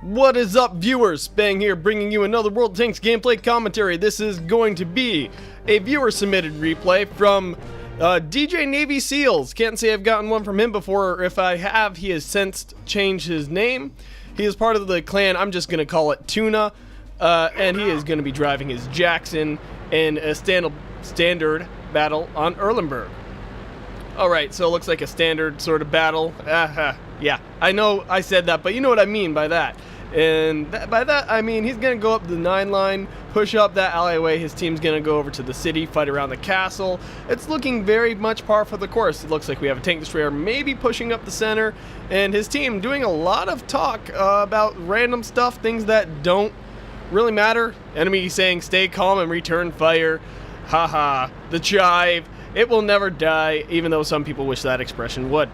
What is up, viewers? Spang here, bringing you another World of Tanks gameplay commentary. This is going to be a viewer-submitted replay from DJ Navy Seals. Can't say I've gotten one from him before, or if I have, he has since changed his name. He is part of the clan, I'm just going to call it Tuna, and he is going to be driving his Jackson in a standard battle on Erlenberg. Alright, so it looks like a standard sort of battle. Yeah, I know I said that, but you know what I mean by that. And by that, I mean he's going to go up the 9 line, push up that alleyway. His team's going to go over to the city, fight around the castle. It's looking very much par for the course. It looks like we have a tank destroyer maybe pushing up the center, and his team doing a lot of talk about random stuff, things that don't really matter. Enemy saying stay calm and return fire. Haha, the chive. It will never die, even though some people wish that expression would.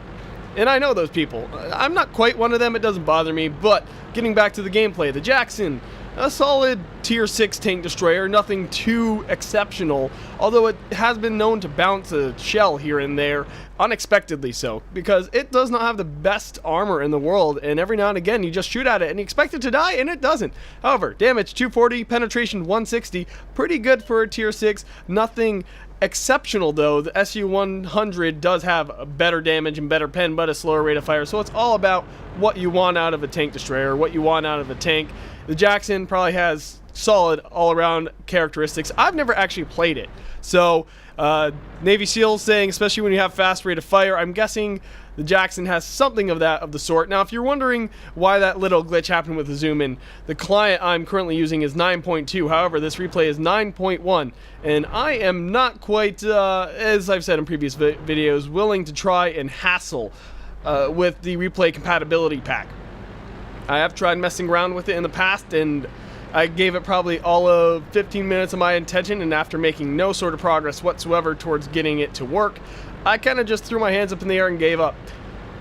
And I know those people. I'm not quite one of them, it doesn't bother me, but getting back to the gameplay, the Jackson, a solid tier 6 tank destroyer, nothing too exceptional, although it has been known to bounce a shell here and there, unexpectedly so, because it does not have the best armor in the world, and every now and again you just shoot at it and you expect it to die, and it doesn't. However, damage 240, penetration 160, pretty good for a tier 6, nothing exceptional though. The SU-100 does have better damage and better pen, but a slower rate of fire, so it's all about what you want out of a tank destroyer, what you want out of a tank. The Jackson probably has solid all-around characteristics. I've never actually played it, so Navy SEALs saying, especially when you have fast rate of fire, I'm guessing the Jackson has something of the sort. Now, if you're wondering why that little glitch happened with the zoom in, the client I'm currently using is 9.2. However, this replay is 9.1, and I am not quite, as I've said in previous videos, willing to try and hassle with the replay compatibility pack. I have tried messing around with it in the past, and I gave it probably all of 15 minutes of my attention, and after making no sort of progress whatsoever towards getting it to work, I kind of just threw my hands up in the air and gave up.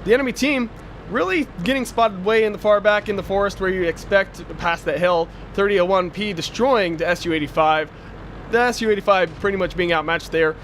The enemy team really getting spotted way in the far back in the forest where you expect past that hill. 3001P destroying the SU-85. The SU-85 pretty much being outmatched there.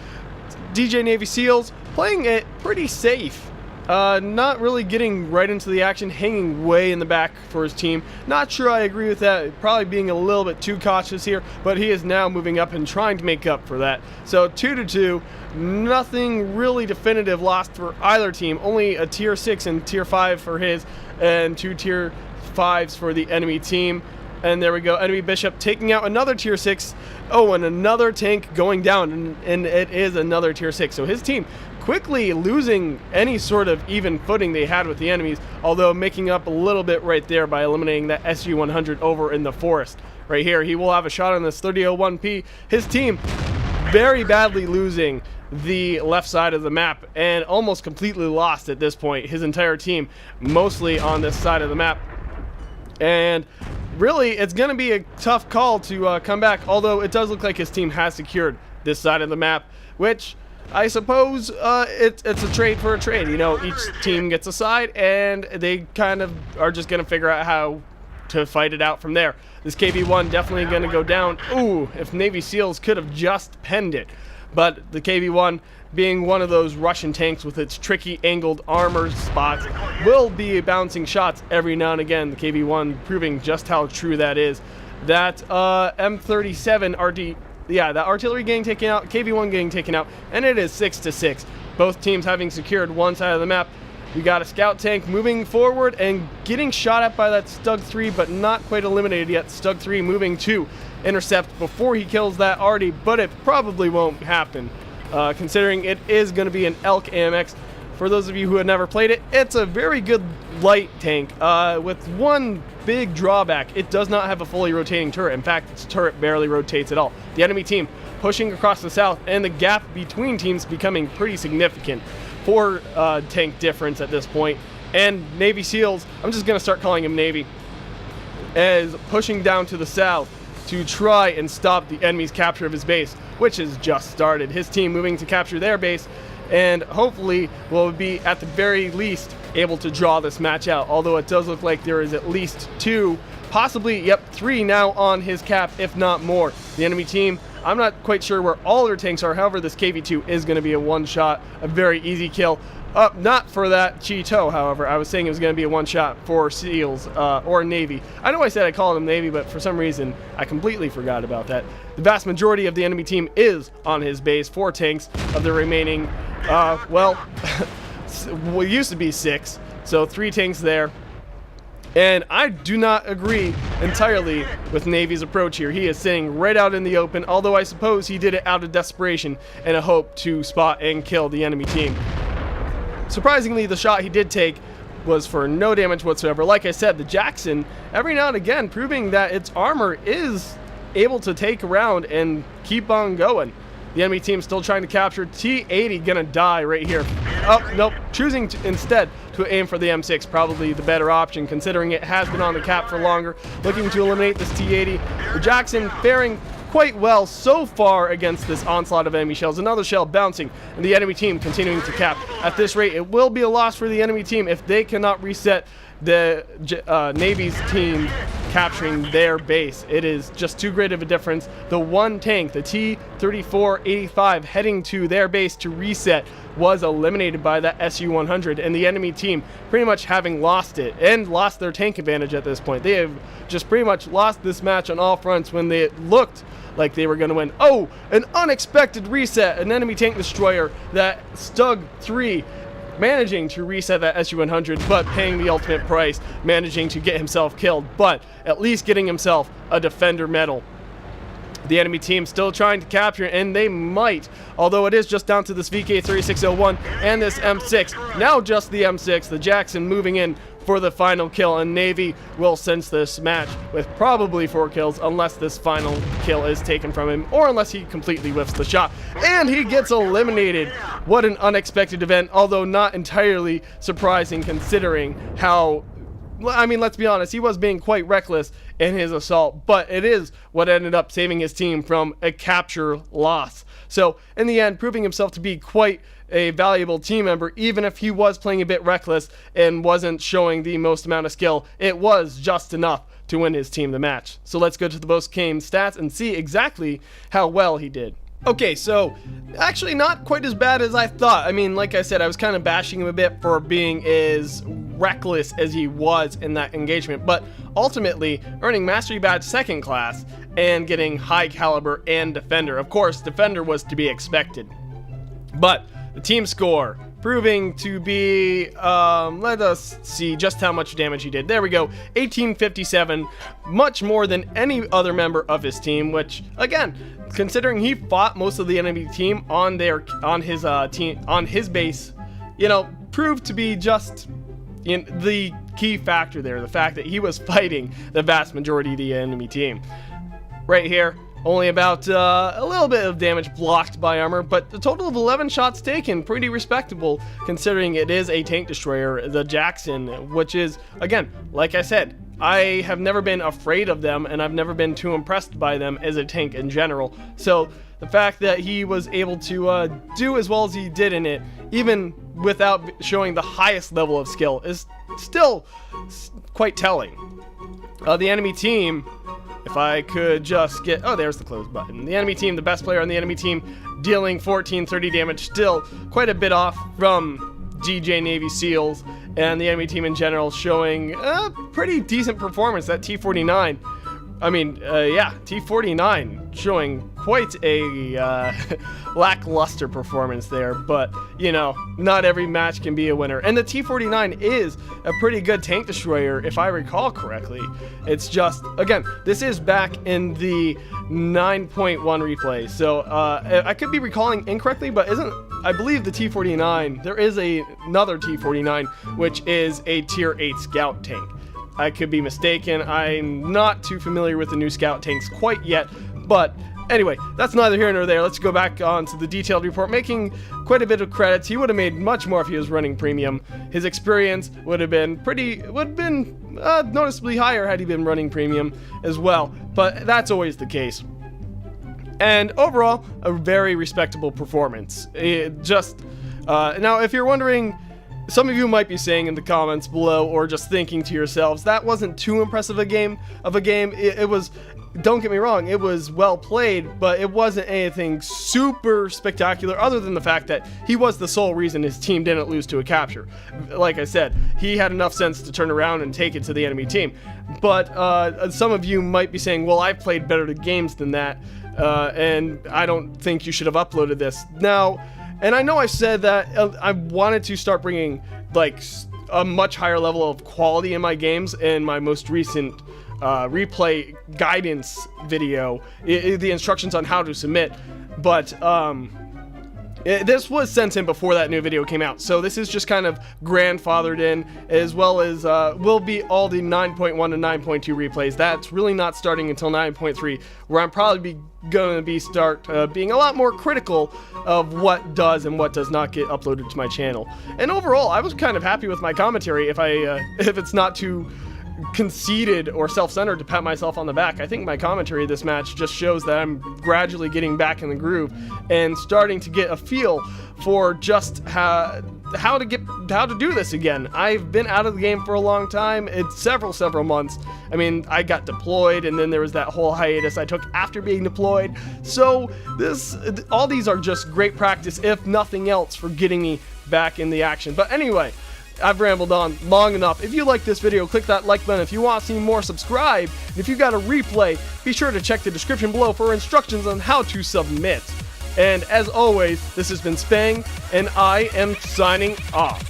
DJ Navy SEALs playing it pretty safe. Not really getting right into the action, hanging way in the back for his team. Not sure I agree with that, probably being a little bit too cautious here, but he is now moving up and trying to make up for that. So 2-2, nothing really definitive lost for either team, only a tier 6 and tier 5 for his, and 2 tier 5s for the enemy team. And there we go, enemy bishop taking out another tier 6. Oh, and another tank going down, and it is another tier 6. So his team quickly losing any sort of even footing they had with the enemies, although making up a little bit right there by eliminating that SU-100 over in the forest. Right here, he will have a shot on this 3001P. His team very badly losing the left side of the map and almost completely lost at this point. His entire team mostly on this side of the map. And really, it's going to be a tough call to come back, although it does look like his team has secured this side of the map, which I suppose it's a trade for a trade. You know, each team gets a side, and they kind of are just going to figure out how to fight it out from there. This KV-1 definitely going to go down. Ooh, if Navy SEALs could have just penned it. But the KV-1, being one of those Russian tanks with its tricky angled armor spots, will be bouncing shots every now and again. The KV-1 proving just how true that is. That M37 RD... Yeah, that artillery getting taken out, KV-1 getting taken out, and it is 6-6. Both teams having secured one side of the map. We got a scout tank moving forward and getting shot at by that Stug 3, but not quite eliminated yet. Stug 3 moving to intercept before he kills that Arty, but it probably won't happen, considering it is going to be an Elk AMX. For those of you who have never played it, it's a very good light tank with one big drawback. It does not have a fully rotating turret. In fact, its turret barely rotates at all. The enemy team pushing across the south, and the gap between teams becoming pretty significant for tank difference at this point. And Navy SEALs, I'm just going to start calling him Navy, is pushing down to the south to try and stop the enemy's capture of his base, which has just started. His team moving to capture their base, and hopefully will be at the very least able to draw this match out, although it does look like there is at least 2, possibly, yep, 3 now on his cap, if not more. The enemy team, I'm not quite sure where all their tanks are. However, this KV-2 is going to be a one-shot, a very easy kill. Not for that Cheeto, however. I was saying it was going to be a one-shot for Seals, or Navy. I know I said I called him Navy, but for some reason, I completely forgot about that. The vast majority of the enemy team is on his base. 4 tanks of the remaining, well, it used to be 6, so 3 tanks there. And I do not agree entirely with Navy's approach here. He is sitting right out in the open, although I suppose he did it out of desperation and a hope to spot and kill the enemy team. Surprisingly, the shot he did take was for no damage whatsoever. Like I said, the Jackson, every now and again, proving that its armor is able to take around and keep on going. The enemy team still trying to capture. T-80 gonna die right here. Oh, nope. Choosing instead to aim for the M6, probably the better option, considering it has been on the cap for longer. Looking to eliminate this T-80. The Jackson faring quite well so far against this onslaught of enemy shells. Another shell bouncing, and the enemy team continuing to cap. At this rate, it will be a loss for the enemy team if they cannot reset the Navy's team capturing their base. It is just too great of a difference. The one tank, the T-34-85, heading to their base to reset, was eliminated by that Su-100, and the enemy team pretty much having lost it and lost their tank advantage at this point. They have just pretty much lost this match on all fronts when they looked like they were going to win. Oh, an unexpected reset, an enemy tank destroyer, that Stug 3, managing to reset that Su-100, but paying the ultimate price, managing to get himself killed, but at least getting himself a Defender medal. The enemy team still trying to capture, and they might, although it is just down to this VK3601 and this M6. Now just the M6, the Jackson moving in for the final kill, and Navy will cinch this match with probably 4 kills unless this final kill is taken from him, or unless he completely whiffs the shot. And he gets eliminated. What an unexpected event, although not entirely surprising considering how, I mean, let's be honest, he was being quite reckless in his assault, but it is what ended up saving his team from a capture loss. So in the end, proving himself to be quite a valuable team member, even if he was playing a bit reckless and wasn't showing the most amount of skill, it was just enough to win his team the match. So let's go to the post-game stats and see exactly how well he did. Okay, so actually not quite as bad as I thought. I mean, like I said, I was kind of bashing him a bit for being as reckless as he was in that engagement, but ultimately earning Mastery Badge 2nd class and getting High Caliber and Defender. Of course, Defender was to be expected, but the team score proving to be, let us see just how much damage he did. There we go, 1857, much more than any other member of his team, which, again, considering he fought most of the enemy team on his base, you know, proved to be just the key factor there, the fact that he was fighting the vast majority of the enemy team. Right here, only about a little bit of damage blocked by armor, but a total of 11 shots taken, pretty respectable considering it is a tank destroyer, the Jackson, which is, again, like I said, I have never been afraid of them, and I've never been too impressed by them as a tank in general. So the fact that he was able to do as well as he did in it, even without showing the highest level of skill, is still quite telling. The enemy team, if I could just get, oh, there's the close button. The enemy team, the best player on the enemy team, dealing 1430 damage, still quite a bit off from DJ Navy SEALs, and the enemy team in general showing a pretty decent performance. That T-49, T-49 showing quite a lackluster performance there, but, you know, not every match can be a winner. And the T-49 is a pretty good tank destroyer, if I recall correctly. It's just, again, this is back in the 9.1 replay, so I could be recalling incorrectly, but I believe the T-49, there is another T-49, which is a tier 8 scout tank. I could be mistaken. I'm not too familiar with the new scout tanks quite yet, but anyway, that's neither here nor there. Let's go back on to the detailed report, making quite a bit of credits. He would have made much more if he was running premium. His experience would have been noticeably higher had he been running premium as well, but that's always the case. And overall, a very respectable performance. Now, if you're wondering, some of you might be saying in the comments below, or just thinking to yourselves, that wasn't too impressive a game. It was, don't get me wrong, it was well played, but it wasn't anything super spectacular other than the fact that he was the sole reason his team didn't lose to a capture. Like I said, he had enough sense to turn around and take it to the enemy team. But some of you might be saying, well, I've played better games than that, and I don't think you should have uploaded this. Now, and I know I said that I wanted to start bringing like a much higher level of quality in my games. In my most recent replay guidance video, the instructions on how to submit, but this was sent in before that new video came out, so this is just kind of grandfathered in, as well as will be all the 9.1 and 9.2 replays. That's really not starting until 9.3, where I'm probably going to be being a lot more critical of what does and what does not get uploaded to my channel. And overall, I was kind of happy with my commentary. If it's not too conceited or self-centered to pat myself on the back, I think my commentary this match just shows that I'm gradually getting back in the groove and starting to get a feel for just how to do this again. I've been out of the game for a long time. It's several months. I mean, I got deployed, and then there was that whole hiatus I took after being deployed. So all these are just great practice, if nothing else, for getting me back in the action. But anyway, I've rambled on long enough. If you like this video, click that like button. If you want to see more, subscribe. And if you got a replay, be sure to check the description below for instructions on how to submit. And as always, this has been Spang, and I am signing off.